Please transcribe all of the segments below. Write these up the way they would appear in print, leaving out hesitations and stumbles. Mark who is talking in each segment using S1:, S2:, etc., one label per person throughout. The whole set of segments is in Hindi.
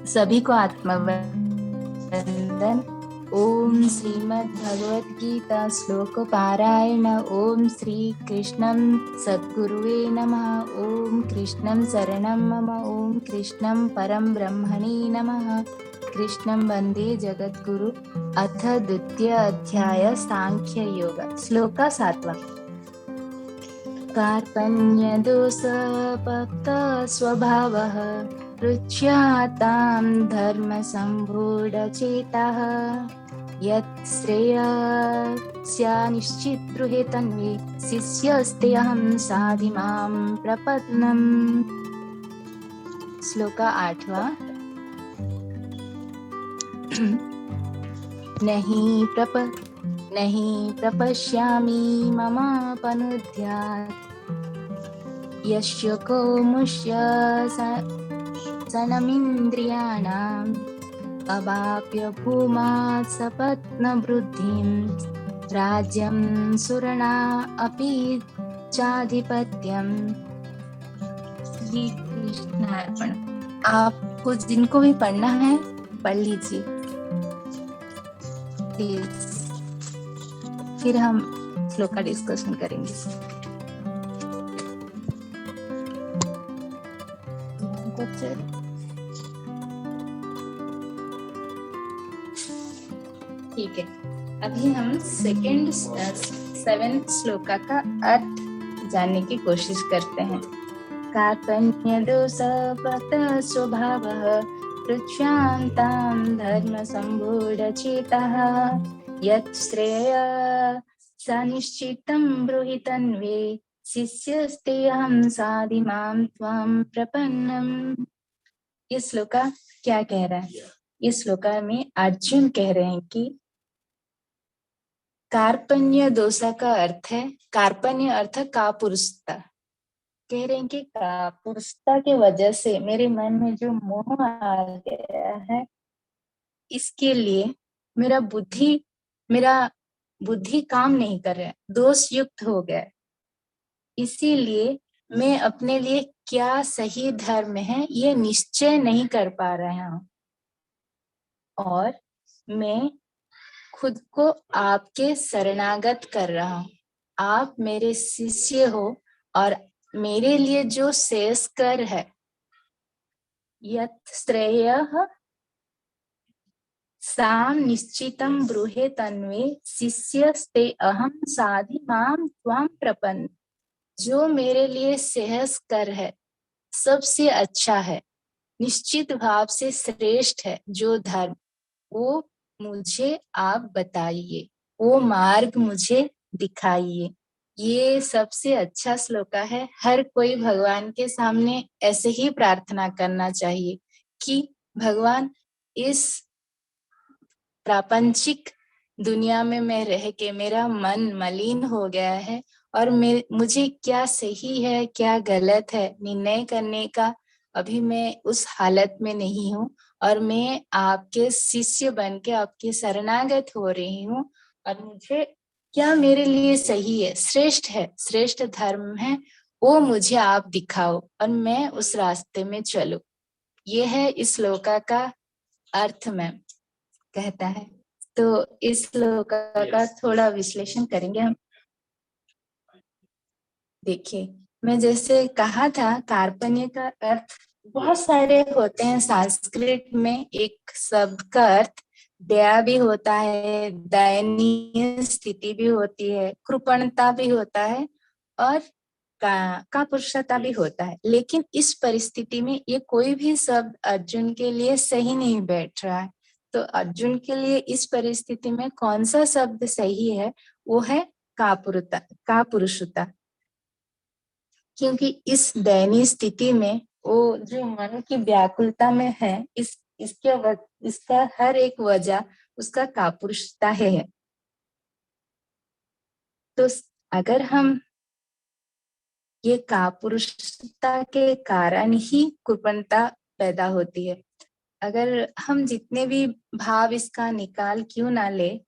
S1: सभी को आत्मवंदन। ओम श्रीमद् भगवत गीता श्लोक पारायण। ओम श्री कृष्णं सद्गुरुवे नमः। ओम कृष्णं शरणं मम। ओम कृष्णं परम ब्रह्मणे नमः। कृष्णं वंदे जगद्गुरु। अथ द्वितीय अध्याय सांख्य योग। श्लोक 7। कार्पण्यदोषपक्त स्वभावः रुच्यातां धर्मसम्मूढचेताः यत् श्रेयस्यानिश्चितगृहे तन्वे शिष्यस्तेऽहं साधिमां प्रपन्नम्। श्लोक 8वां। नहीं प्रपश्यामि ममापनुद्यात् यस्य कौमुष्य सनमिन्द्रियाणाम् अवाप्य भूमात् सपत्नवृद्धिं राज्यं सुरणा अपि चाधिपत्यम्। श्री कृष्णार्पण। आपको जिनको भी पढ़ना है पढ़ लीजिए प्लीज, फिर हम श्लोक का डिस्कशन करेंगे। ठीक है, अभी हम सेकंड 7th श्लोक का अर्थ जानने की कोशिश करते हैं। कार्पण्यदोषपक्त स्वभावः रुच्यातां धर्मसम्मूढचेताः यत् श्रेयस्यानिश्चितं ब्रूहि तन्वे शिष्यस्तेऽहं साधिमां त्वां प्रपन्नम्। ये श्लोक क्या कह रहा है? इस श्लोक में अर्जुन कह रहे हैं कि कार्पण्य दोषा का अर्थ है, कार्पण्य अर्थ कापुरुषता। कह रहे हैं कि कापुरुषता की वजह से मेरे मन में जो मोह आ गया है, इसके लिए मेरा बुद्धि काम नहीं कर रहा है, दोष युक्त हो गया। इसीलिए मैं अपने लिए क्या सही धर्म है ये निश्चय नहीं कर पा रहा हूं, और मैं खुद को आपके शरणागत कर रहा हूं। आप मेरे शिष्य हो और मेरे लिए जो श्रेयस्कर है, यत् श्रेयः साम निश्चितं ब्रूहे तन्वे शिष्यस्ते अहं साधिमां त्वां प्रपन्न। जो मेरे लिए श्रेयस्कर है, सबसे अच्छा है, निश्चित भाव से श्रेष्ठ है जो धर्म, वो मुझे आप बताइए, वो मार्ग मुझे दिखाइए। ये सबसे अच्छा श्लोक है। हर कोई भगवान के सामने ऐसे ही प्रार्थना करना चाहिए कि भगवान, इस प्रापंचिक दुनिया में मैं रह के मेरा मन मलिन हो गया है, और मुझे क्या सही है क्या गलत है निर्णय करने का अभी मैं उस हालत में नहीं हूँ, और मैं आपके शिष्य बन के आपके शरणागत हो रही हूँ, और मुझे क्या मेरे लिए सही है, श्रेष्ठ धर्म है, वो मुझे आप दिखाओ और मैं उस रास्ते में चलूं। ये है इस श्लोक का अर्थ में कहता है। तो इस श्लोक का थोड़ा विश्लेषण करेंगे हम। देखिए, मैं जैसे कहा था, कार्पण्य का अर्थ बहुत सारे होते हैं। संस्कृत में एक शब्द का अर्थ दया भी होता है, दयनीय स्थिति भी होती है, कृपणता भी होता है, और का पुरुषता भी होता है। लेकिन इस परिस्थिति में ये कोई भी शब्द अर्जुन के लिए सही नहीं बैठ रहा है। तो अर्जुन के लिए इस परिस्थिति में कौन सा शब्द सही है? वो है कापुरुषता। क्योंकि इस दयनीय स्थिति में वो जो मन की व्याकुलता में है, इसका हर एक वजह उसका कापुरुषता है। तो अगर हम ये कापुरुषता के कारण ही कृपणता पैदा होती है। अगर हम जितने भी भाव इसका निकाल क्यों ना ले,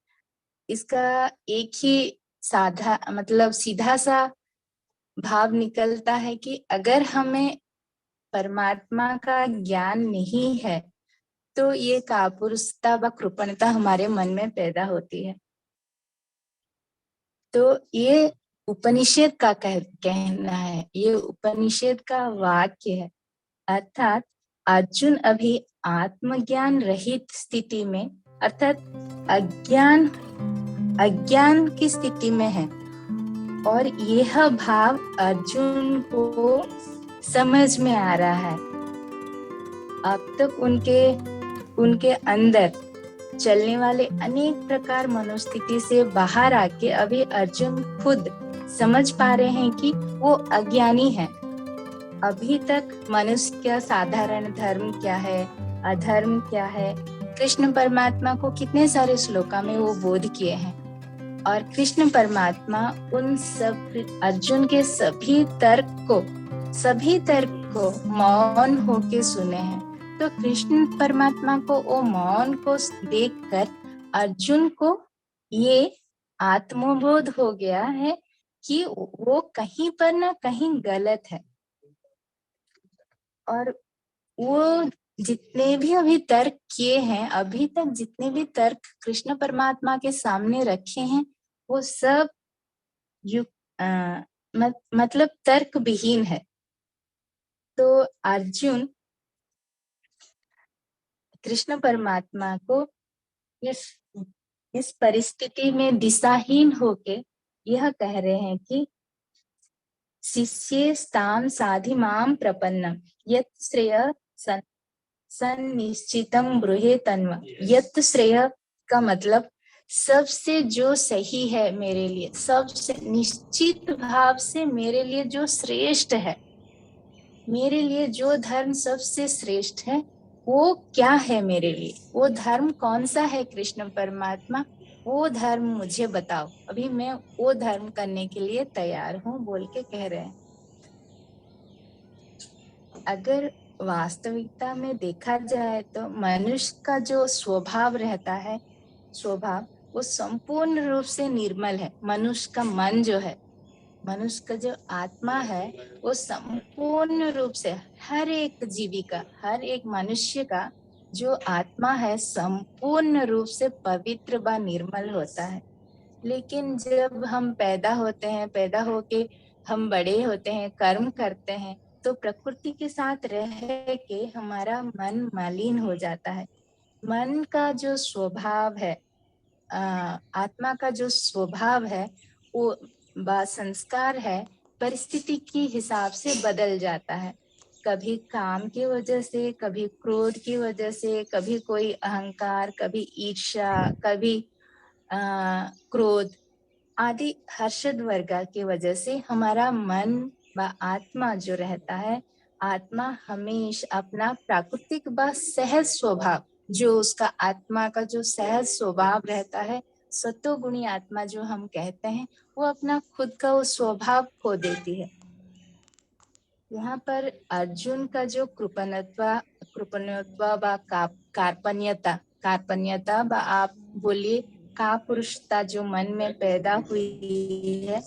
S1: इसका एक ही सीधा सा भाव निकलता है कि अगर हमें परमात्मा का ज्ञान नहीं है, तो ये कापुरुषता व कृपणता हमारे मन में पैदा होती है। तो ये उपनिषद का कहना है, ये उपनिषद का वाक्य है। अर्थात अर्जुन अभी आत्मज्ञान रहित स्थिति में, अर्थात अज्ञान की स्थिति में है, और यह भाव अर्जुन को समझ में आ रहा है। अब तक उनके अंदर चलने वाले अनेक प्रकार मनोस्थिति से बाहर आके अभी अर्जुन खुद समझ पा रहे हैं कि वो अज्ञानी है। अभी तक मनुष्य का साधारण धर्म क्या है, अधर्म क्या है, कृष्ण परमात्मा को कितने सारे श्लोका में वो बोध किए हैं, और कृष्ण परमात्मा उन सब अर्जुन के सभी तर्क को मौन होके सुने हैं। तो कृष्ण परमात्मा को वो मौन को देखकर अर्जुन को ये आत्मबोध हो गया है कि वो कहीं पर ना कहीं गलत है, और वो जितने भी अभी तर्क किए हैं, अभी तक जितने भी तर्क कृष्ण परमात्मा के सामने रखे हैं, वो सब मतलब तर्क विहीन है। तो अर्जुन कृष्ण परमात्मा को इस परिस्थिति में दिशाहीन होके यह कह रहे हैं कि शिष्ये स्थान साधि माम प्रपन्नम यत् श्रेय सन्निश्चितम ब्रूहे तन्व। यत् श्रेय का मतलब सबसे जो सही है मेरे लिए, सबसे निश्चित भाव से मेरे लिए जो श्रेष्ठ है, मेरे लिए जो धर्म सबसे श्रेष्ठ है, वो क्या है मेरे लिए, वो धर्म कौन सा है कृष्ण परमात्मा, वो धर्म मुझे बताओ, अभी मैं वो धर्म करने के लिए तैयार हूँ, बोल के कह रहे हैं। अगर वास्तविकता में देखा जाए तो मनुष्य का जो स्वभाव रहता है, स्वभाव वो संपूर्ण रूप से निर्मल है। मनुष्य का मन जो है, मनुष्य का जो आत्मा है, वो संपूर्ण रूप से हर एक जीवी का, हर एक मनुष्य का जो आत्मा है संपूर्ण रूप से पवित्र व निर्मल होता है। लेकिन जब हम पैदा होते हैं, पैदा होके हम बड़े होते हैं, कर्म करते हैं, तो प्रकृति के साथ रह के हमारा मन मलिन हो जाता है। मन का जो स्वभाव है, आत्मा का जो स्वभाव है, वो संस्कार है, परिस्थिति के हिसाब से बदल जाता है। कभी काम की वजह से, कभी क्रोध की वजह से, कभी कोई अहंकार, कभी ईर्ष्या, कभी क्रोध आदि हर्षद वर्ग की वजह से हमारा मन व आत्मा जो रहता है, आत्मा हमेशा अपना प्राकृतिक व सहज स्वभाव, जो उसका आत्मा का जो सहज स्वभाव रहता है, सत्वगुणी आत्मा जो हम कहते हैं, वो अपना खुद का वो स्वभाव खो देती है। यहाँ पर अर्जुन का जो कृपणत्व व कार्पण्यता व आप बोलिए कापुरुषता जो मन में पैदा हुई है,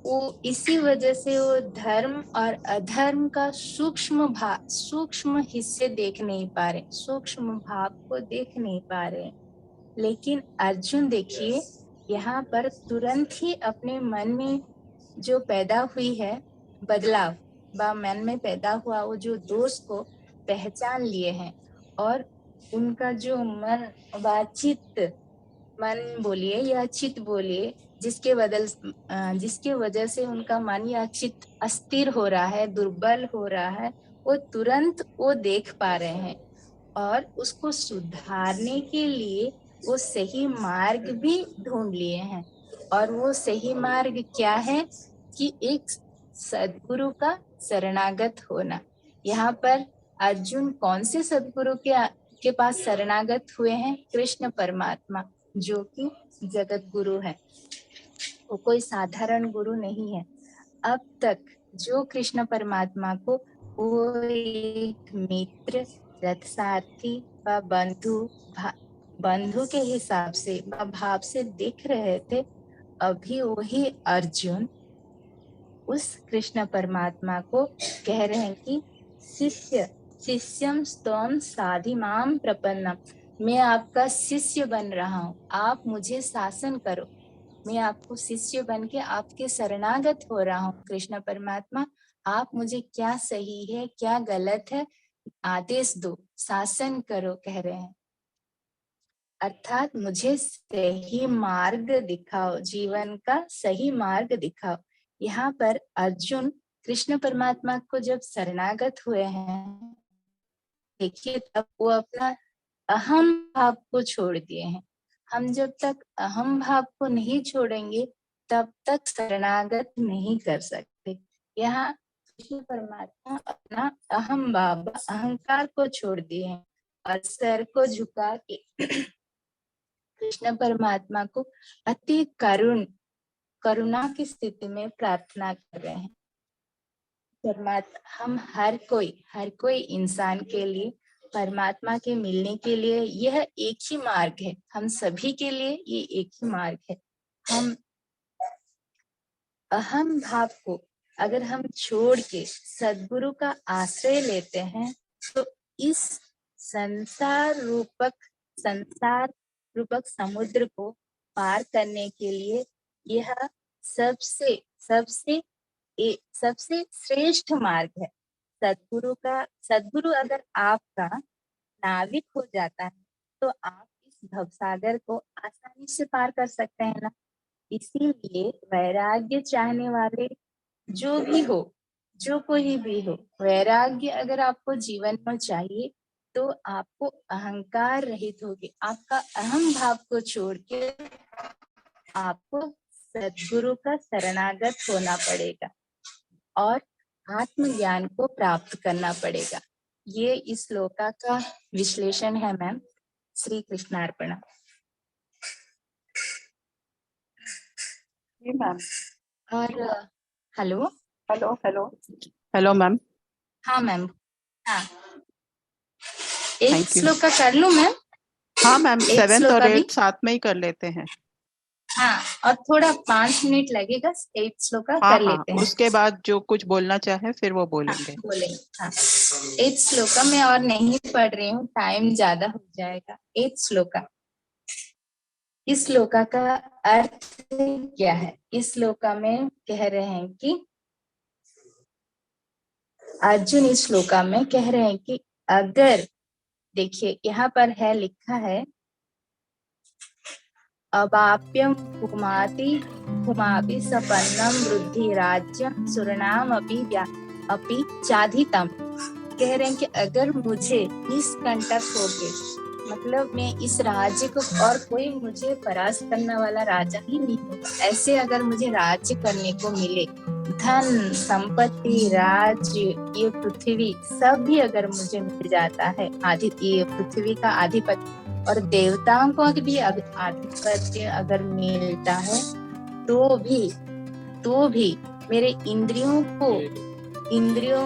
S1: वो इसी वजह से वो धर्म और अधर्म का सूक्ष्म हिस्से देख नहीं पा रहे, सूक्ष्म भाव को देख नहीं पा रहे। लेकिन अर्जुन देखिए, यहाँ पर तुरंत ही अपने मन में जो पैदा हुई है बदलाव, मन में पैदा हुआ वो जो दोष को पहचान लिए हैं, और उनका जो मन व चित्त, मन बोलिए या चित्त बोलिए, जिसके वजह से उनका मन या चित्त अस्थिर हो रहा है, दुर्बल हो रहा है, वो तुरंत वो देख पा रहे हैं, और उसको सुधारने के लिए वो सही मार्ग भी ढूंढ लिए हैं। और वो सही मार्ग क्या है कि एक सद्गुरु का शरणागत होना। यहाँ पर अर्जुन कौन से सद्गुरु के पास शरणागत हुए हैं? कृष्ण परमात्मा, जो कि जगत गुरु है, वो कोई साधारण गुरु नहीं है। अब तक जो कृष्ण परमात्मा को वो एक मित्र, रथसारथी व बंधु के हिसाब से व भाव से देख रहे थे, अभी वही अर्जुन उस कृष्ण परमात्मा को कह रहे हैं कि शिष्य शिष्यम स्तोम साधि माम प्रपन्नम, मैं आपका शिष्य बन रहा हूँ, आप मुझे शासन करो। मैं आपको शिष्य बन के आपके शरणागत हो रहा हूँ। कृष्ण परमात्मा, आप मुझे क्या सही है क्या गलत है आदेश दो, शासन करो कह रहे हैं। अर्थात मुझे सही मार्ग दिखाओ, जीवन का सही मार्ग दिखाओ। यहाँ पर अर्जुन कृष्ण परमात्मा को जब शरणागत हुए हैं, देखिए तब वो अपना अहम भाव को छोड़ दिए हैं। हम जब तक अहम भाव को नहीं छोड़ेंगे तब तक शरणागत नहीं कर सकते। यहाँ कृष्ण परमात्मा अपना अहम भाव अहंकार को छोड़ दिए हैं और सर को झुका के कृष्ण परमात्मा को अति करुणा की स्थिति में प्रार्थना कर रहे हैं। परमात्मा, हम हर कोई इंसान के लिए परमात्मा के मिलने के लिए यह एक ही मार्ग है। हम सभी के लिए ये एक ही मार्ग है। हम अहम भाव को अगर हम छोड़ के सद्गुरु का आश्रय लेते हैं तो इस संसार रूपक समुद्र को पार करने के लिए यह सबसे सबसे सबसे श्रेष्ठ मार्ग है। सद्गुरु अगर आपका नाविक हो जाता है तो आप इस भवसागर को आसानी से पार कर सकते हैं ना। इसीलिए वैराग्य चाहने वाले जो भी हो, जो कोई भी हो, वैराग्य अगर आपको जीवन में चाहिए तो आपको अहंकार रहित होके आपका अहम भाव को छोड़ के आपको सद्गुरु का शरणागत होना पड़ेगा और आत्मज्ञान को प्राप्त करना पड़ेगा। ये इस श्लोका का विश्लेषण है मैम। श्री कृष्णार्पण।
S2: जी मैम।
S1: और hello
S2: hello hello hello ma'am.
S1: हाँ मैम। हाँ, एक
S2: थैंक यू।
S1: श्लोक का कर लूं मैम?
S2: हाँ मैम,
S1: एक
S2: 7th
S1: श्लोक
S2: और
S1: का भी
S2: 8th साथ में ही कर लेते हैं।
S1: हाँ, और थोड़ा 5 मिनट लगेगा, 8 श्लोक का
S2: हाँ
S1: कर
S2: हाँ,
S1: लेते हैं।
S2: उसके बाद जो कुछ बोलना चाहे फिर वो
S1: हाँ,
S2: बोलेंगे।
S1: बोलेंगे। हाँ, 8 श्लोक में और नहीं पढ़ रही हूँ, टाइम ज्यादा हो जाएगा। 8 श्लोक, इस श्लोका का अर्थ क्या है? इस श्लोका में कह रहे हैं कि अर्जुन इस श्लोका में कह रहे हैं कि अगर, देखिए यहाँ पर है, लिखा है अवाप्यम भूमापि सपन्नम वृद्धि राज्यम सुरनाम अपि चाधितम। कह रहे हैं कि अगर मुझे निष्कंटक होके, मतलब मैं इस राज्य को, और कोई मुझे परास्त करने वाला राजा ही नहीं होगा, ऐसे अगर मुझे राज्य करने को मिले, धन संपत्ति राज्य ये पृथ्वी सब भी अगर मुझे मिल जाता है, ये पृथ्वी का आधिपत्य और देवताओं को भी आधिपत्य अगर मिलता है तो भी मेरे इंद्रियों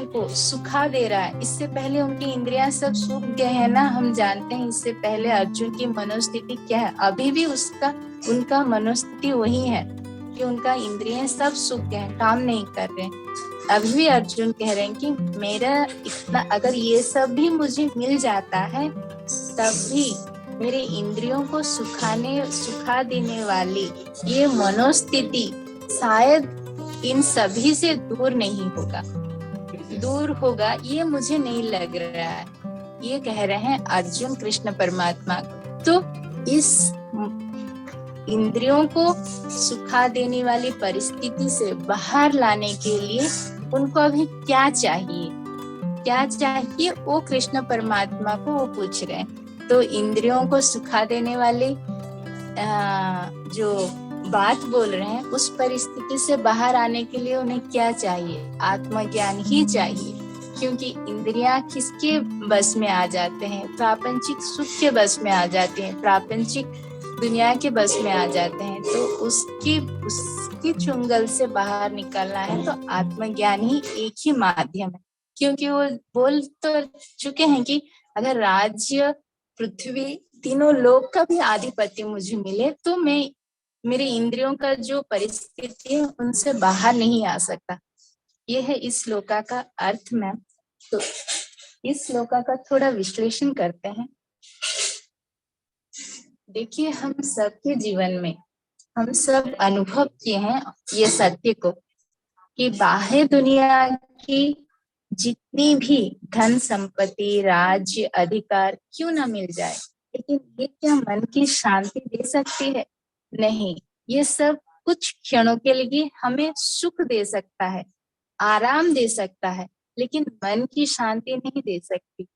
S1: को सुखा दे रहा है। इससे पहले उनकी इंद्रियां सब सूख गए हैं ना, हम जानते हैं। इससे पहले अर्जुन की मनोस्थिति क्या है? अभी भी उनका मनोस्थिति वही है कि उनका इंद्रियां सब सूख गए हैं, काम नहीं कर रहे हैं। अभी भी अर्जुन कह रहे हैं कि मेरा इतना, अगर ये सब भी मुझे मिल जाता है तब भी मेरे इंद्रियों को सुखा देने वाली ये मनोस्थिति शायद इन सभी से दूर होगा, ये मुझे नहीं लग रहा है। ये कह रहे हैं अर्जुन कृष्ण परमात्मा। तो इस इंद्रियों को सुखा देने वाली परिस्थिति से बाहर लाने के लिए उनको अभी क्या चाहिए वो कृष्ण परमात्मा को वो पूछ रहे हैं। तो इंद्रियों को सुखा देने वाले जो बात बोल रहे हैं, उस परिस्थिति से बाहर आने के लिए उन्हें क्या चाहिए? आत्मज्ञान ही चाहिए। क्योंकि इंद्रियां किसके बस में आ जाते हैं? प्रापंचिक सुख के बस में आ जाते हैं, प्रापंचिक दुनिया के बस में आ जाते हैं। तो उसकी चुंगल से बाहर निकलना है तो आत्मज्ञान ही एक ही माध्यम है। क्योंकि वो बोल तो चुके हैं कि अगर राज्य, पृथ्वी, तीनों लोक का भी आधिपत्य मुझे मिले तो मैं मेरे इंद्रियों का जो परिस्थिति है उनसे बाहर नहीं आ सकता। ये है इस श्लोका का अर्थ मैम। तो इस श्लोका का थोड़ा विश्लेषण करते हैं। देखिए, हम सबके जीवन में हम सब अनुभव किए हैं ये सत्य को कि बाह्य दुनिया की जितनी भी धन संपत्ति, राज्य, अधिकार क्यों ना मिल जाए, लेकिन ये क्या मन की शांति दे सकती है? नहीं। ये सब कुछ क्षणों के लिए हमें सुख दे सकता है, आराम दे सकता है, लेकिन मन की शांति नहीं दे सकती।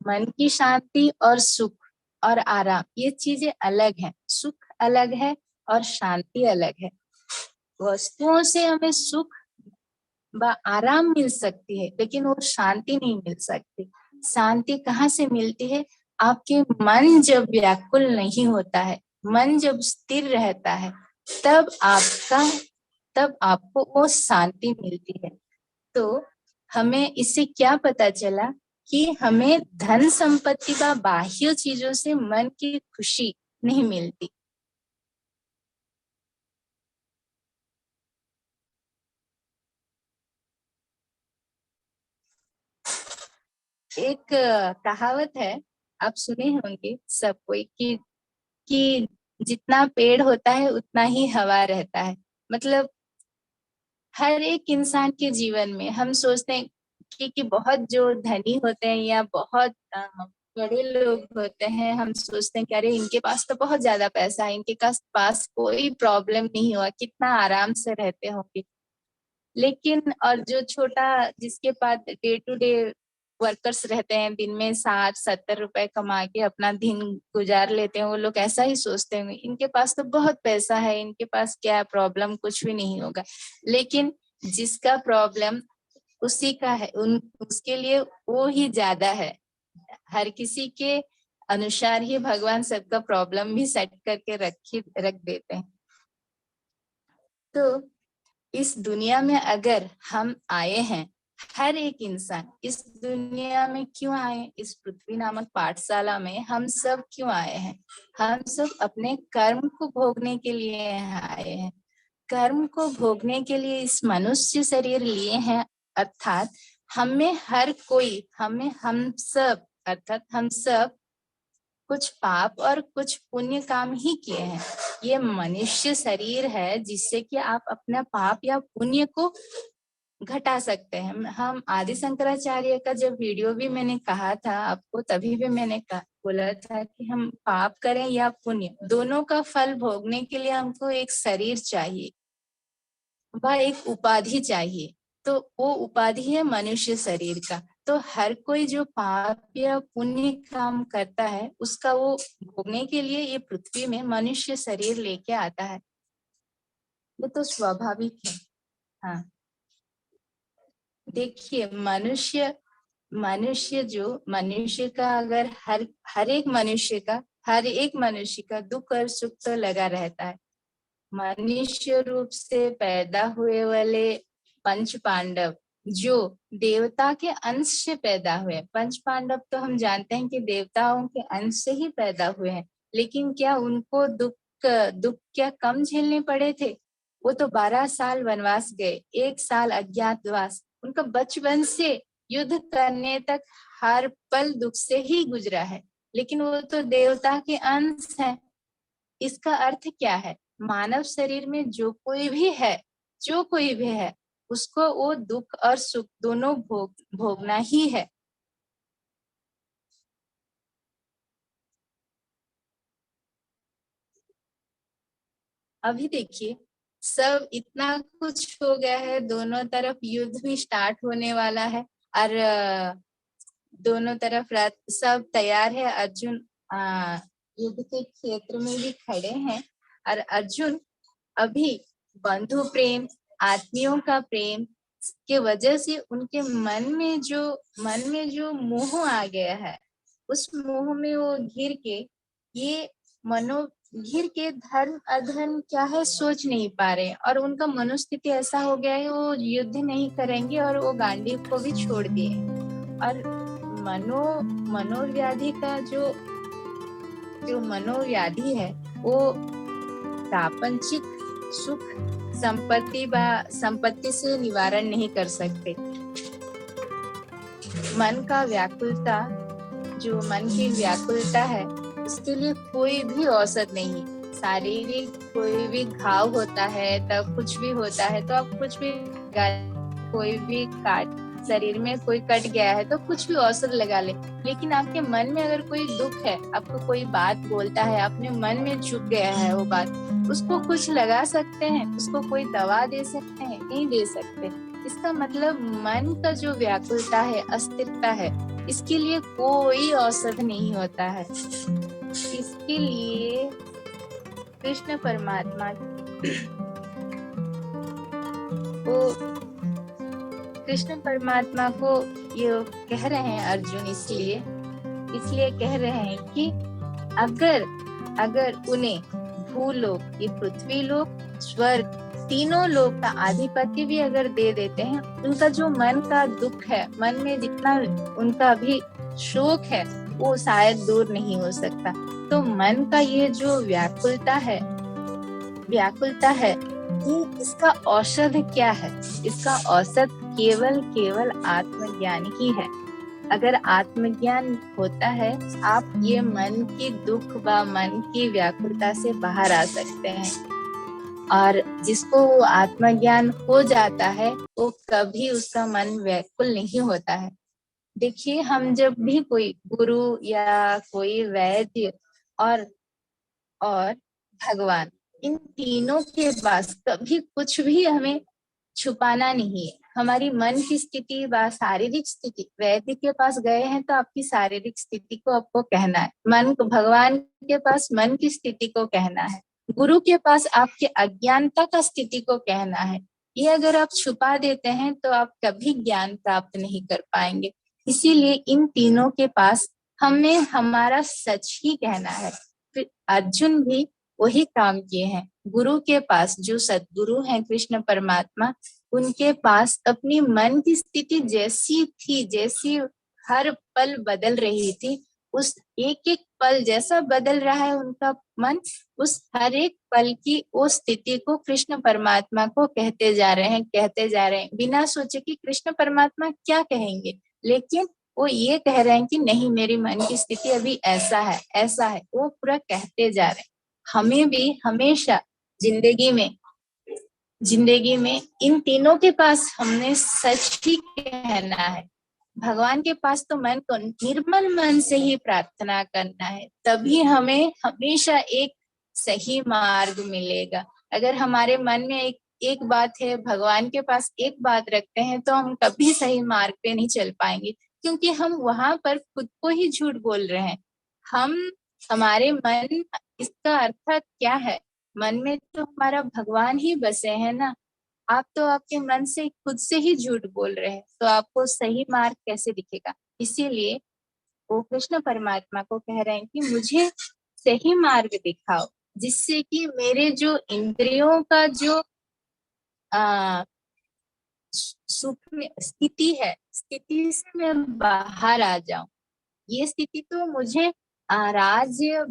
S1: मन की शांति और सुख और आराम ये चीजें अलग हैं। सुख अलग है और शांति अलग है। वस्तुओं से हमें सुख व आराम मिल सकती है, लेकिन वो शांति नहीं मिल सकती। शांति कहाँ से मिलती है? आपके मन जब व्याकुल नहीं होता है, मन जब स्थिर रहता है, तब आपको वो शांति मिलती है। तो हमें इससे क्या पता चला कि हमें धन संपत्ति व बाह्य चीजों से मन की खुशी नहीं मिलती। एक कहावत है, आप सुने होंगे सब कोई कि जितना पेड़ होता है उतना ही हवा रहता है। मतलब हर एक इंसान के जीवन में हम सोचते हैं कि बहुत जो धनी होते हैं या बहुत बड़े लोग होते हैं, हम सोचते हैं कि अरे इनके पास तो बहुत ज्यादा पैसा है, इनके पास कोई प्रॉब्लम नहीं हुआ, कितना आराम से रहते होंगे। लेकिन और जो छोटा जिसके पास डे टू डे वर्कर्स रहते हैं, दिन में 60-70 रुपए कमा के अपना दिन गुजार लेते हैं, वो लोग ऐसा ही सोचते हैं इनके पास तो बहुत पैसा है, इनके पास क्या प्रॉब्लम, कुछ भी नहीं होगा। लेकिन जिसका प्रॉब्लम उसी का है, उसके लिए वो ही ज्यादा है। हर किसी के अनुसार ही भगवान सबका प्रॉब्लम भी सेट करके रख देते हैं। तो इस दुनिया में अगर हम आए हैं, हर एक इंसान इस दुनिया में क्यों आए, इस पृथ्वी नामक पाठशाला में हम सब क्यों आए हैं? हम सब अपने कर्म को भोगने के लिए आए हैं। कर्म को भोगने के लिए इस मनुष्य शरीर लिए हैं, अर्थात हम सब कुछ पाप और कुछ पुण्य काम ही किए हैं। ये मनुष्य शरीर है जिससे कि आप अपना पाप या पुण्य को घटा सकते हैं। हम आदि शंकराचार्य का जब वीडियो भी मैंने कहा था आपको, तभी भी मैंने बोला था कि हम पाप करें या पुण्य, दोनों का फल भोगने के लिए हमको एक शरीर चाहिए, वह एक उपाधि चाहिए। तो वो उपाधि है मनुष्य शरीर का। तो हर कोई जो पाप या पुण्य काम करता है, उसका वो भोगने के लिए ये पृथ्वी में मनुष्य शरीर लेके आता है। ये तो स्वाभाविक है। हाँ, देखिए, मनुष्य का अगर हर एक मनुष्य का दुख और सुख तो लगा रहता है। मनुष्य रूप से पैदा हुए वाले पंच पांडव जो देवता के अंश से पैदा हुए, पंच पांडव तो हम जानते हैं कि देवताओं के अंश से ही पैदा हुए हैं, लेकिन क्या उनको दुख क्या कम झेलने पड़े थे? वो तो 12 साल वनवास गए, 1 साल अज्ञातवास, उनका बचपन से युद्ध करने तक हर पल दुख से ही गुजरा है, लेकिन वो तो देवता के अंश है। इसका अर्थ क्या है? मानव शरीर में जो कोई भी है, उसको वो दुख और सुख दोनों भोगना ही है। अभी देखिए, सब इतना कुछ हो गया है, दोनों तरफ युद्ध भी स्टार्ट होने वाला है और दोनों तरफ सब तैयार है। अर्जुन युद्ध के क्षेत्र में भी खड़े हैं और अर्जुन अभी बंधु प्रेम, आत्मियों का प्रेम के वजह से उनके मन में जो मोह आ गया है, उस मोह में वो ये मनो घिर के धर्म अधर्म क्या है सोच नहीं पा रहे, और उनका मनोस्थिति ऐसा हो गया है वो युद्ध नहीं करेंगे और वो गांडीव को भी छोड़ दिए। और मनोव्याधि का जो मनोव्याधि है, वो प्रापंचिक सुख संपत्ति से निवारण नहीं कर सकते। मन का व्याकुलता, जो मन की व्याकुलता है, उसके लिए कोई भी औषध नहीं। शारीरिक कोई भी घाव होता है, तब कुछ भी होता है तो आप कुछ भी कोई भी काट शरीर में कोई कट गया है तो कुछ भी औषध लगा ले, लेकिन आपके मन में अगर कोई दुख है, आपको कोई बात बोलता है, अपने मन में चुप गया है वो बात, उसको कुछ लगा सकते हैं, उसको कोई दवा दे सकते हैं? नहीं दे सकते। इसका मतलब मन का जो व्याकुलता है, अस्थिरता है, इसके लिए कोई औषध नहीं होता है। इसके लिए कृष्ण परमात्मा कृष्ण परमात्मा को ये कह रहे हैं अर्जुन, इसलिए कह रहे हैं कि अगर उन्हें भूलोक, ये पृथ्वी लोक, स्वर्ग, तीनों लोक का आधिपत्य भी अगर दे देते हैं, उनका जो मन का दुख है, मन में जितना उनका भी शोक है, वो शायद दूर नहीं हो सकता। तो मन का ये जो व्याकुलता है, कि इसका औषध क्या है? इसका औषध केवल आत्मज्ञान ही है। अगर आत्मज्ञान होता है, आप ये मन की दुख व मन की व्याकुलता से बाहर आ सकते हैं। और जिसको वो आत्मज्ञान हो जाता है, वो कभी उसका मन व्याकुल नहीं होता है। देखिए, हम जब भी कोई गुरु या कोई वैद्य और भगवान, इन तीनों के पास कभी कुछ भी हमें छुपाना नहीं है। हमारी मन की स्थिति व शारीरिक स्थिति, वैद्य के पास गए हैं तो आपकी शारीरिक स्थिति को आपको कहना है, भगवान के पास मन की स्थिति को कहना है, गुरु के पास आपके अज्ञानता का स्थिति को कहना है। ये अगर आप छुपा देते हैं तो आप कभी ज्ञान प्राप्त नहीं कर पाएंगे। इसीलिए इन तीनों के पास हमें हमारा सच ही कहना है। फिर अर्जुन भी वही काम किए हैं। गुरु के पास, जो सद्गुरु हैं कृष्ण परमात्मा, उनके पास अपनी मन की स्थिति जैसी थी, जैसी हर पल बदल रही थी, उस एक एक पल जैसा बदल रहा है उनका मन, उस हर एक पल की वो स्थिति को कृष्ण परमात्मा को कहते जा रहे हैं, बिना सोचे कि कृष्ण परमात्मा क्या कहेंगे, लेकिन वो ये कह रहे हैं कि नहीं, मेरी मन की स्थिति अभी ऐसा है, वो पूरा कहते जा रहे हैं। हमें भी हमेशा जिंदगी में इन तीनों के पास हमने सच ही कहना है। भगवान के पास तो मन को निर्मल मन से ही प्रार्थना करना है, तभी हमें हमेशा एक सही मार्ग मिलेगा। अगर हमारे मन में एक बात है, भगवान के पास एक बात रखते हैं, तो हम कभी सही मार्ग पे नहीं चल पाएंगे, क्योंकि हम वहां पर खुद को ही झूठ बोल रहे हैं। हमारे मन, इसका अर्थात क्या है? मन में तो हमारा भगवान ही बसे हैं ना। आप तो आपके मन से खुद से ही झूठ बोल रहे हैं, तो आपको सही मार्ग कैसे दिखेगा? इसीलिए वो कृष्ण परमात्मा को कह रहे हैं कि मुझे सही मार्ग दिखाओ, जिससे कि मेरे जो इंद्रियों का जो सूक्ष्म स्थिति है, स्थिति से मैं बाहर आ जाऊं। ये स्थिति तो मुझे राज्य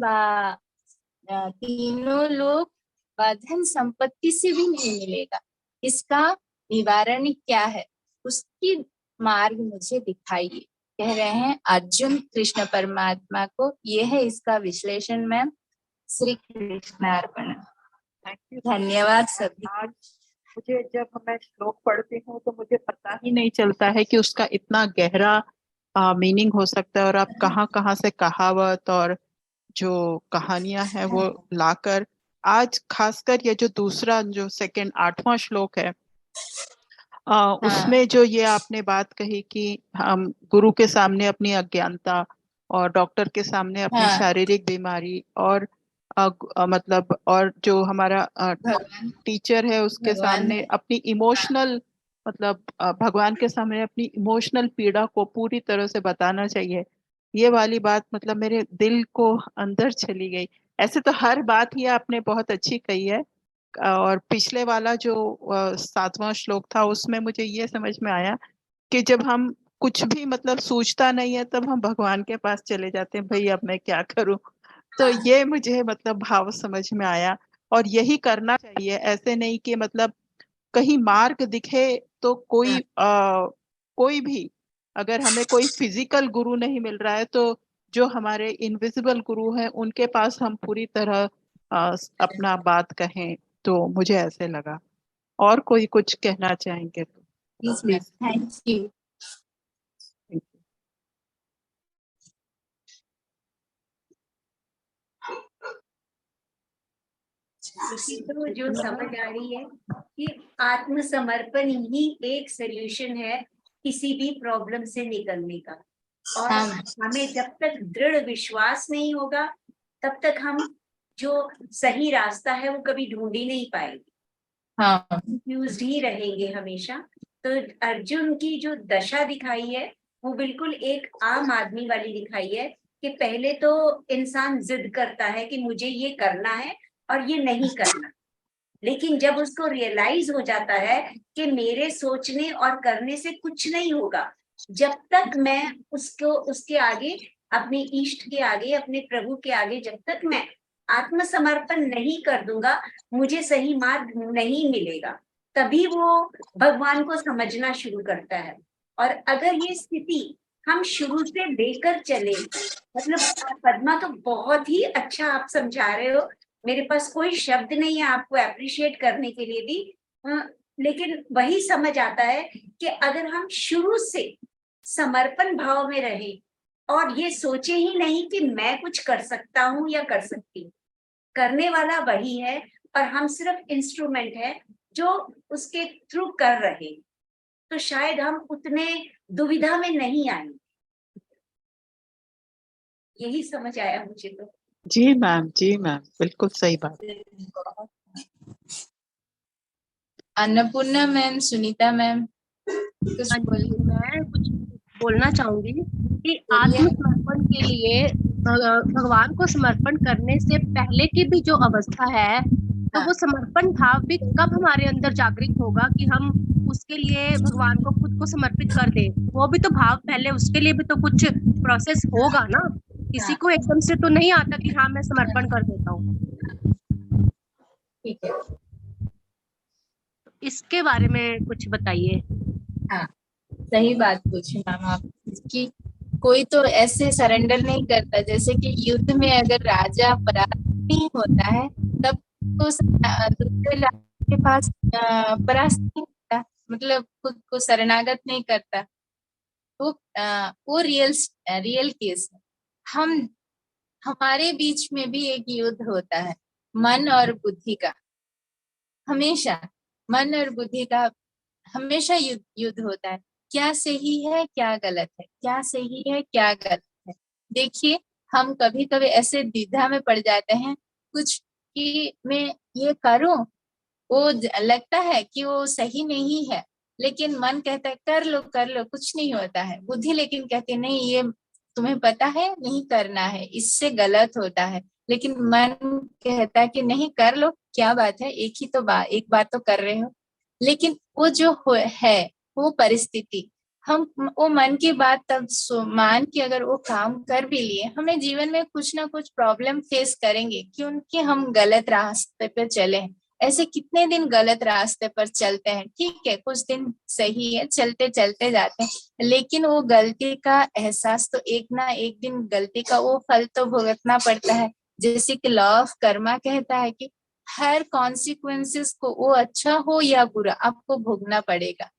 S1: तीनों लोग धन संपत्ति से भी नहीं मिलेगा। इसका निवारण क्या है, उसकी मार्ग मुझे दिखाइए, कह रहे हैं अर्जुन कृष्ण परमात्मा को। ये है इसका विश्लेषण मैम। श्री कृष्ण अर्पण। धन्यवाद सभी।
S2: आज मुझे जब मैं श्लोक पढ़ती हूँ तो मुझे पता ही नहीं चलता है कि उसका इतना गहरा मीनिंग हो सकता है, और आप कहाँ कहाँ से कहावत और जो कहानियां हैं वो लाकर, आज खासकर ये जो दूसरा, जो सेकंड 8वां श्लोक है, उसमें जो ये आपने बात कही कि हम गुरु के सामने अपनी अज्ञानता और डॉक्टर के सामने अपनी शारीरिक बीमारी और मतलब, और जो हमारा टीचर है उसके सामने अपनी इमोशनल, मतलब भगवान के सामने अपनी इमोशनल पीड़ा को पूरी तरह से बताना चाहिए। ये वाली बात मतलब मेरे दिल को अंदर चली गई। ऐसे तो हर बात ही आपने बहुत अच्छी कही है, और पिछले वाला जो 7वां श्लोक था उसमें मुझे ये समझ में आया कि जब हम कुछ भी मतलब सूझता नहीं है तब हम भगवान के पास चले जाते हैं, भाई अब मैं क्या करूं। तो ये मुझे मतलब भाव समझ में आया, और यही करना चाहिए। ऐसे नहीं कि मतलब कहीं मार्ग दिखे तो कोई भी अगर हमें कोई फिजिकल गुरु नहीं मिल रहा है तो जो हमारे इनविजिबल गुरु हैं उनके पास हम पूरी तरह अपना बात कहें। तो मुझे ऐसे लगा। और कोई कुछ कहना चाहेंगे तो
S1: please ma'am,
S2: please.
S1: Thank you.
S3: मुझे तो जो समझ आ रही है कि आत्मसमर्पण ही एक सल्यूशन है किसी भी प्रॉब्लम से निकलने का। और हमें जब तक दृढ़ विश्वास नहीं होगा तब तक हम जो सही रास्ता है वो कभी ढूंढ ही नहीं पाएंगे, कंफ्यूज्ड ही रहेंगे हमेशा। तो अर्जुन की जो दशा दिखाई है वो बिल्कुल एक आम आदमी वाली दिखाई है कि पहले तो इंसान जिद करता है कि मुझे ये करना है और ये नहीं करना, लेकिन जब उसको रियलाइज हो जाता है कि मेरे सोचने और करने से कुछ नहीं होगा, जब तक मैं उसको उसके आगे, अपने इष्ट के आगे, अपने प्रभु के आगे जब तक मैं आत्मसमर्पण नहीं कर दूंगा, मुझे सही मार्ग नहीं मिलेगा। तभी वो भगवान को समझना शुरू करता है। और अगर ये स्थिति हम शुरू से लेकर चले, मतलब पद्मा तो बहुत ही अच्छा आप समझा रहे हो, मेरे पास कोई शब्द नहीं है आपको अप्रिशिएट करने के लिए भी। लेकिन वही समझ आता है कि अगर हम शुरू से समर्पण भाव में रहे और ये सोचे ही नहीं कि मैं कुछ कर सकता हूँ या कर सकती हूँ, करने वाला वही है और हम सिर्फ इंस्ट्रूमेंट है जो उसके थ्रू कर रहे, तो शायद हम उतने दुविधा में नहीं आएंगे। यही समझ आया मुझे तो।
S2: जी मैम, जी मैम, बिल्कुल सही बात।
S1: अन्नपूर्णा मैम, सुनीता मैम कुछ बोलिए।
S4: मैं कुछ बोलना चाहूंगी कि आत्मसमर्पण के लिए भगवान को समर्पण करने से पहले की भी जो अवस्था है, तो वो समर्पण भाव भी कब हमारे अंदर जागृत होगा कि हम उसके लिए भगवान को खुद को समर्पित कर दें। वो भी तो भाव पहले, उसके लिए भी तो कुछ प्रोसेस होगा ना। किसी को एकदम से तो नहीं आता कि हाँ मैं समर्पण कर देता हूँ।
S1: ठीक है,
S4: इसके बारे में कुछ बताइए।
S1: हाँ सही बात पूछी मैम आप कि कोई तो ऐसे सरेंडर नहीं करता, जैसे कि युद्ध में अगर राजा परास्त होता है तब तो दूसरे राजा के पास परास्त नहीं होता, मतलब खुद को शरणागत नहीं करता। वो रियल केस है। हम हमारे बीच में भी एक युद्ध होता है, मन और बुद्धि का। हमेशा मन और बुद्धि का हमेशा युद्ध होता है। क्या सही है क्या गलत है, क्या सही है क्या गलत है। देखिए, हम कभी कभी ऐसे द्विधा में पड़ जाते हैं कुछ कि मैं ये करूं, वो लगता है कि वो सही नहीं है, लेकिन मन कहता है कर लो कुछ नहीं होता है। बुद्धि लेकिन कहती है नहीं, ये तुम्हें पता है नहीं करना है, इससे गलत होता है। लेकिन मन कहता है कि नहीं कर लो, क्या बात है, एक बार तो कर रहे हो। लेकिन वो जो है वो परिस्थिति, हम वो मन की बात तब मान के अगर वो काम कर भी लिए, हमें जीवन में कुछ ना कुछ प्रॉब्लम फेस करेंगे क्योंकि हम गलत रास्ते पे चले हैं। ऐसे कितने दिन गलत रास्ते पर चलते हैं, ठीक है कुछ दिन सही है, चलते चलते जाते हैं, लेकिन वो गलती का एहसास तो एक ना एक दिन गलती का वो फल तो भुगतना पड़ता है। जैसे कि लॉ ऑफ कर्मा कहता है कि हर कॉन्सिक्वेंसेस को, वो अच्छा हो या बुरा, आपको भोगना पड़ेगा।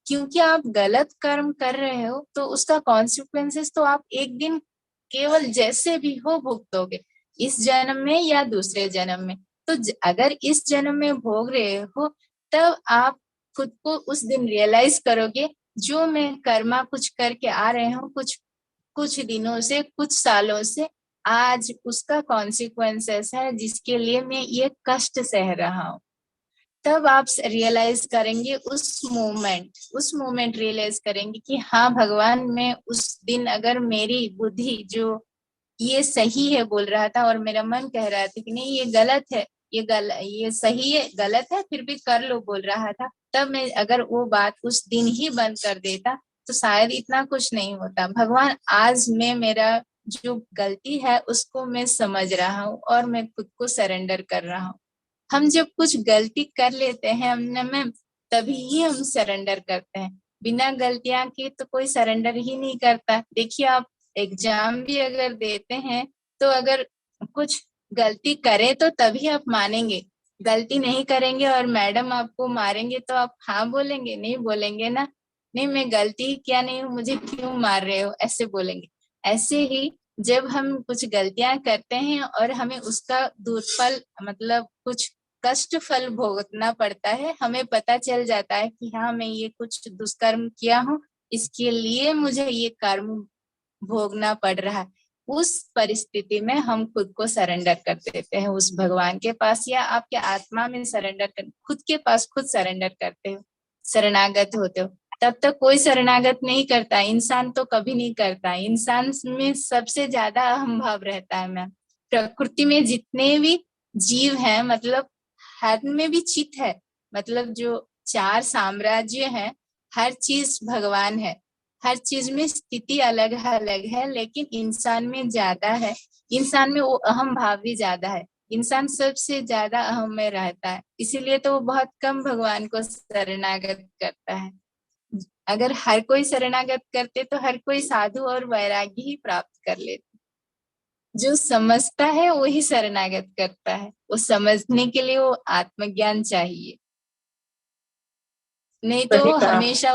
S1: क्योंकि आप गलत कर्म कर रहे हो तो उसका कॉन्सिक्वेंसेस तो आप एक दिन केवल जैसे भी हो भुगतोगे, इस जन्म में या दूसरे जन्म में। तो अगर इस जन्म में भोग रहे हो तब आप खुद को उस दिन रियलाइज करोगे, जो मैं कर्मा कुछ करके आ रहे हूँ कुछ दिनों से, कुछ सालों से, आज उसका कॉन्सिक्वेंसेस है जिसके लिए मैं ये कष्ट सह रहा हूँ। तब आप रियलाइज करेंगे उस मोमेंट रियलाइज करेंगे कि हाँ भगवान, मैं उस दिन अगर मेरी बुद्धि जो ये सही है बोल रहा था और मेरा मन कह रहा था कि नहीं ये गलत है, ये सही है गलत है फिर भी कर लो बोल रहा था, तब मैं अगर वो बात उस दिन ही बंद कर देता तो शायद इतना कुछ नहीं होता। भगवान, आज मैं मेरा जो गलती है उसको मैं समझ रहा हूँ और मैं खुद को सरेंडर कर रहा हूँ। हम जब कुछ गलती कर लेते हैं हमने में, तभी ही हम सरेंडर करते हैं। बिना गलतियां के तो कोई सरेंडर ही नहीं करता। देखिए आप एग्जाम भी अगर देते हैं तो अगर कुछ गलती करें तो तभी आप मानेंगे, गलती नहीं करेंगे और मैडम आपको मारेंगे तो आप हाँ बोलेंगे? नहीं बोलेंगे ना। नहीं, मैं गलती किया नहीं हूँ, मुझे क्यों मार रहे हो, ऐसे बोलेंगे। ऐसे ही जब हम कुछ गलतियां करते हैं और हमें उसका दुष्फल मतलब कुछ कष्ट फल भोगतना पड़ता है, हमें पता चल जाता है कि हाँ मैं ये कुछ दुष्कर्म किया हूँ, इसके लिए मुझे ये कर्म भोगना पड़ रहा है। उस परिस्थिति में हम खुद को सरेंडर कर देते हैं उस भगवान के पास, या आपके आत्मा में सरेंडर कर, खुद के पास खुद सरेंडर करते हो, शरणागत होते हो। तब तक कोई शरणागत नहीं करता, इंसान तो कभी नहीं करता। इंसान में सबसे ज्यादा अहम भाव रहता है मैम। प्रकृति में जितने भी जीव हैं, मतलब हर में भी चित है, मतलब जो 4 साम्राज्य हैं, हर चीज भगवान है, हर चीज में स्थिति अलग अलग है, लेकिन इंसान में ज्यादा है। इंसान में वो अहम भाव भी ज्यादा है, इंसान सबसे ज्यादा अहम में रहता है, इसीलिए तो वो बहुत कम भगवान को शरणागत करता है। अगर हर कोई शरणागत करते तो हर कोई साधु और वैरागी ही प्राप्त कर लेते। जो समझता है वही शरणागत करता है, वो समझने के लिए वो आत्मज्ञान चाहिए, नहीं तो हमेशा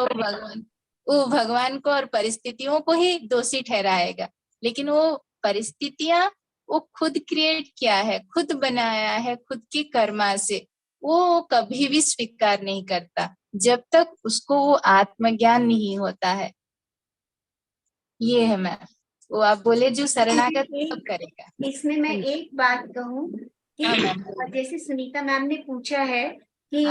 S1: वो भगवान को और परिस्थितियों को ही दोषी ठहराएगा। लेकिन वो परिस्थितियां वो खुद क्रिएट किया है, खुद बनाया है, खुद की कर्मा से, वो कभी भी स्वीकार नहीं करता जब तक उसको वो आत्मज्ञान नहीं होता है। ये है मैम। वो आप बोले जो शरणागत कब करेगा।
S3: इसमें मैं एक बात कहूँ कि जैसे सुनीता मैम ने पूछा है कि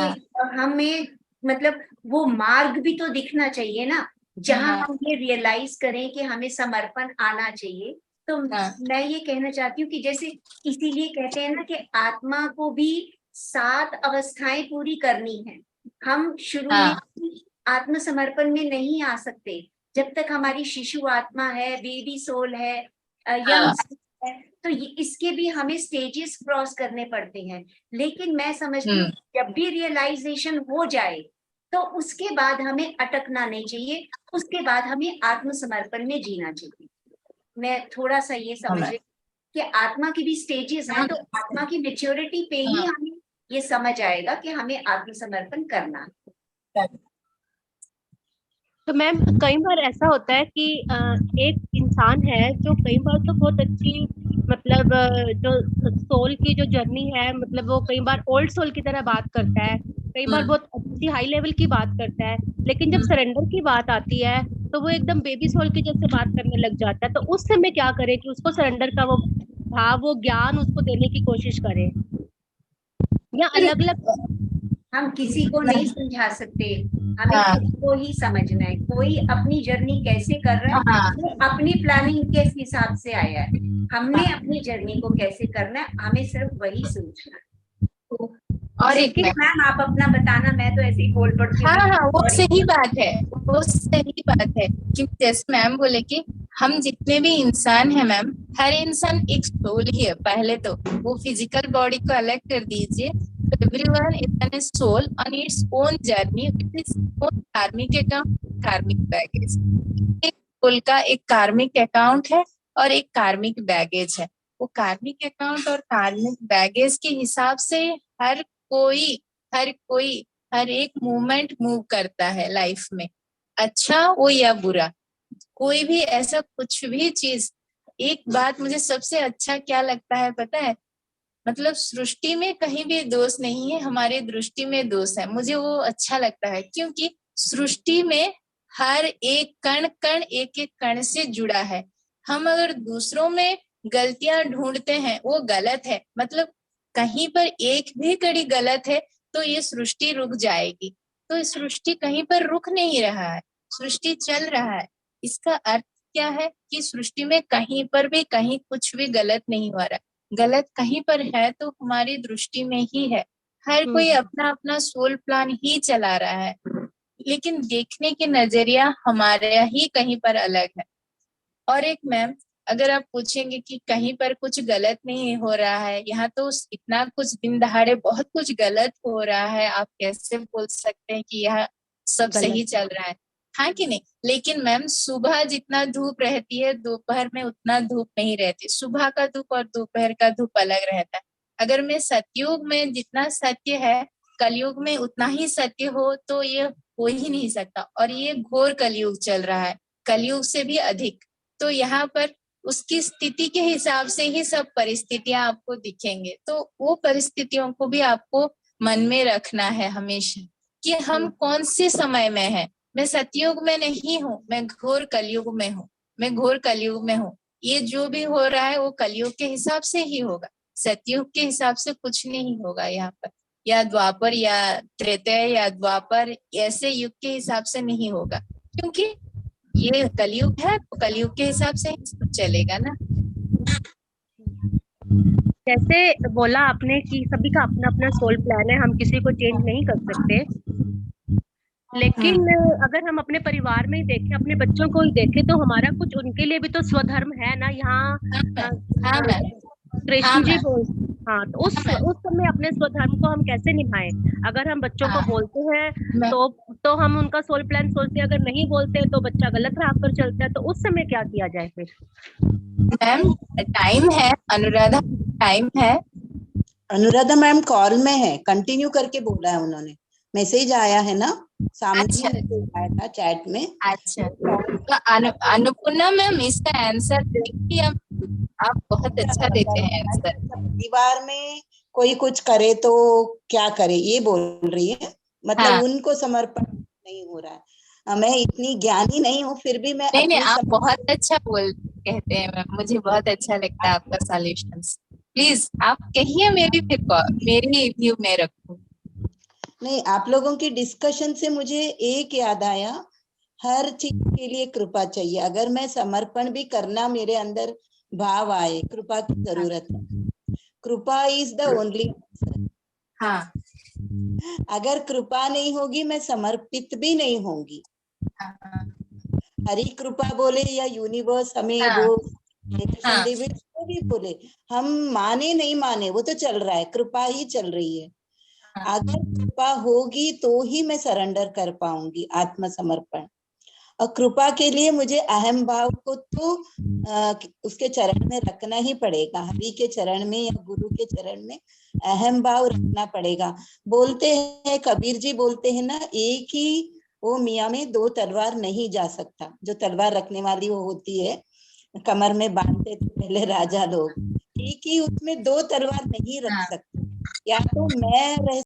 S3: हमें मतलब वो मार्ग भी तो दिखना चाहिए ना, जहाँ हम ये रियलाइज करें कि हमें समर्पण आना चाहिए। तो मैं ये कहना चाहती हूँ कि जैसे इसीलिए कहते हैं ना कि आत्मा को भी 7 अवस्थाएं पूरी करनी है। हम शुरू में आत्मसमर्पण में नहीं आ सकते जब तक हमारी शिशु आत्मा है, बेबी सोल है, यंग है, तो इसके भी हमें स्टेजेस क्रॉस करने पड़ते हैं। लेकिन मैं समझती हूँ जब भी रियलाइजेशन हो जाए तो उसके बाद हमें अटकना नहीं चाहिए, उसके बाद हमें आत्मसमर्पण में जीना चाहिए। मैं थोड़ा सा ये समझ रही कि आत्मा की भी स्टेजेस हैं, तो आत्मा की मेच्योरिटी पे ही हमें ये समझ आएगा कि हमें आत्मसमर्पण करना है।
S4: तो मैम कई बार ऐसा होता है कि एक इंसान है जो कई बार तो बहुत अच्छी मतलब जो सोल की जो जर्नी है, मतलब वो कई बार ओल्ड सोल की तरह बात करता है, कई बार बहुत अच्छी हाई लेवल की बात करता है, लेकिन जब सरेंडर की बात आती है तो वो एकदम बेबी सोल की जैसे बात करने लग जाता है। तो उस समय क्या करे कि उसको सरेंडर का वो भाव, वो ज्ञान उसको देने की कोशिश करे, या अलग अलग
S3: हम किसी को नहीं समझा सकते, हमें खुद को ही समझना है। कोई अपनी जर्नी कैसे कर रहा है वो अपनी प्लानिंग के हिसाब से आया है, हमने अपनी जर्नी को कैसे करना है हमें सिर्फ वही सोचना है। और लेकिन मैम आप अपना बताना, मैं तो ऐसे ही बोल पड़ती हूँ।
S1: हाँ, वो सही बात है, वो सही बात है। क्योंकि जैसे मैम बोले कि हम जितने भी इंसान हैं मैम, हर इंसान एक सोल ही है। पहले तो वो फिजिकल बॉडी को अलग कर दीजिए, everyone is a soul on its own journey with its own karmic account, karmic baggage। एक सोल का एक कार्मिक अकाउंट है और एक कार्मिक बैगेज है। वो कार्मिक अकाउंट और कार्मिक बैगेज के हिसाब से हर कोई हर एक मूवमेंट मूव करता है लाइफ में, अच्छा हो या बुरा। कोई भी ऐसा कुछ भी चीज, एक बात मुझे सबसे अच्छा क्या लगता है पता है, मतलब सृष्टि में कहीं भी दोष नहीं है, हमारी दृष्टि में दोष है। मुझे वो अच्छा लगता है क्योंकि सृष्टि में हर एक कण कण एक एक कण से जुड़ा है। हम अगर दूसरों में गलतियां ढूंढते हैं वो गलत है, मतलब कहीं पर एक भी कड़ी गलत है तो ये सृष्टि रुक जाएगी। तो सृष्टि कहीं पर रुक नहीं रहा है, सृष्टि चल रहा है। इसका अर्थ क्या है कि सृष्टि में कहीं पर भी कहीं कुछ भी गलत नहीं हो रहा। गलत कहीं पर है तो हमारी दृष्टि में ही है। हर कोई अपना अपना सोल प्लान ही चला रहा है, लेकिन देखने के नजरिया हमारा ही कहीं पर अलग है। और एक मैम, अगर आप पूछेंगे कि कहीं पर कुछ गलत नहीं हो रहा है, यहाँ तो इतना कुछ दिन दहाड़े बहुत कुछ गलत हो रहा है, आप कैसे बोल सकते हैं कि यह सब सही चल रहा है। हाँ कि नहीं? लेकिन मैम सुबह जितना धूप रहती है दोपहर में उतना धूप नहीं रहती। सुबह का धूप और दोपहर का धूप अलग रहता है। अगर मैं सतयुग में जितना सत्य है कलयुग में उतना ही सत्य हो तो ये हो ही नहीं सकता। और ये घोर कलयुग चल रहा है, कलयुग से भी अधिक। तो यहाँ पर उसकी स्थिति के हिसाब से ही सब परिस्थितियां आपको दिखेंगे। तो वो परिस्थितियों को भी आपको मन में रखना है हमेशा कि हम कौन से समय में हैं। मैं सतयुग में नहीं हूँ, मैं घोर कलयुग में हूँ, मैं घोर कलयुग में हूँ। ये जो भी हो रहा है वो कलयुग के हिसाब से ही होगा, सतयुग के हिसाब से कुछ नहीं होगा यहाँ पर, या द्वापर या त्रेतय या द्वापर ऐसे युग के हिसाब से नहीं होगा, क्योंकि ये कलयुग है तो कलयुग के हिसाब से ही सब चलेगा ना।
S4: जैसे बोला आपने कि सभी का अपना अपना सोल प्लान है, हम किसी को चेंज नहीं कर सकते, लेकिन अगर हम अपने परिवार में ही देखें, अपने बच्चों को ही देखें, तो हमारा कुछ उनके लिए भी तो स्वधर्म है ना। यहाँ कृष्ण जी बोल, हाँ, तो उस समय अपने स्वधर्म को हम कैसे निभाएं? अगर हम बच्चों को बोलते हैं तो हम उनका सोल प्लान सोचते हैं, अगर नहीं बोलते तो बच्चा गलत राह पर चलता है, तो उस समय क्या किया जाए फिर?
S1: मैम टाइम है, अनुराधा टाइम है।
S5: अनुराधा मैम कॉल में है, कंटिन्यू करके बोला है उन्होंने, मैसेज आया है ना सामने।
S1: अच्छा,
S5: आया था चैट में।
S1: अच्छा तो अन्नपूर्णा मैम इसका आंसर देखिए, आप बहुत अच्छा देते हैं आंसर।
S5: परिवार में कोई कुछ करे तो क्या करे ये बोल रही है, मतलब उनको समर्पण नहीं हो रहा है। मैं इतनी ज्ञानी नहीं हूँ, फिर भी मैं
S1: नहीं, आप बहुत अच्छा कहते हैं मैम, मुझे बहुत अच्छा लगता है आपका सॉल्यूशन। प्लीज आप कहिए, मेरी व्यू में रखूं।
S5: नहीं, आप लोगों की डिस्कशन से मुझे एक याद आया, हर चीज के लिए कृपा चाहिए। अगर मैं समर्पण भी करना मेरे अंदर भाव आए, कृपा की जरूरत है। कृपा इज द ओनली आंसर।
S1: हाँ,
S5: अगर कृपा नहीं होगी मैं समर्पित भी नहीं होंगी। हरी कृपा बोले या यूनिवर्स हमें वो जो भी बोले, हम माने नहीं माने वो तो चल रहा है, कृपा ही चल रही है। अगर कृपा होगी तो ही मैं सरेंडर कर पाऊंगी, आत्मसमर्पण। और कृपा के लिए मुझे अहम भाव को तो उसके चरण में रखना ही पड़ेगा, हरि के चरण में या गुरु के चरण में अहम भाव रखना पड़ेगा। बोलते हैं, कबीर जी बोलते हैं ना, एक ही वो मियाँ में दो तलवार नहीं जा सकता। जो तलवार रखने वाली वो होती है, कमर में बांधते थे पहले राजा लोग, एक ही उसमें दो तलवार नहीं रख सकते। या तो मैं रह